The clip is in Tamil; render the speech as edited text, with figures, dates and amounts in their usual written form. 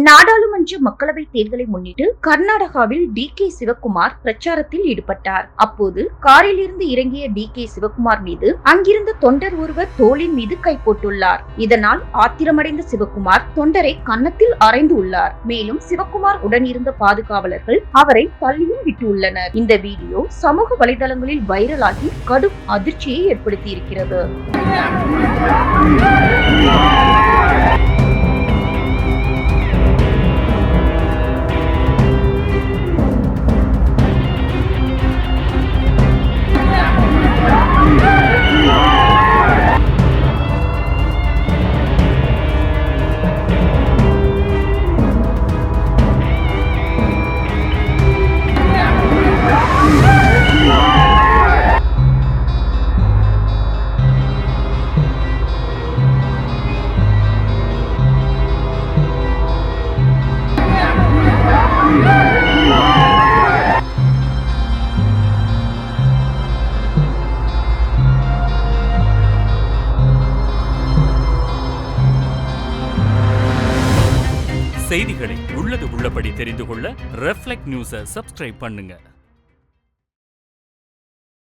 நாடாளுமன்ற மக்களவை தேர்தலை முன்னிட்டு கர்நாடகாவில் டி.கே. சிவக்குமார் பிரச்சாரத்தில் ஈடுபட்டார். அப்போது காரில் இருந்து இறங்கிய டி.கே. சிவக்குமார் மீது அங்கிருந்த தொண்டர் ஒருவர் தோளின் மீது கை போட்டுள்ளார். இதனால் ஆத்திரமடைந்த சிவக்குமார் தொண்டரை கன்னத்தில் அறைந்து உள்ளார். மேலும் சிவக்குமார் உடன் இருந்த பாதுகாவலர்கள் அவரை தள்ளியும் விட்டுள்ளனர். இந்த வீடியோ சமூக வலைதளங்களில் வைரலாகி கடும் அதிர்ச்சியை ஏற்படுத்தியிருக்கிறது. செய்திகளை உள்ளது உள்ளபடி தெரிந்து கொள்ள ரெஃப்ளெக்ட் நியூஸை சப்ஸ்கிரைப் பண்ணுங்க.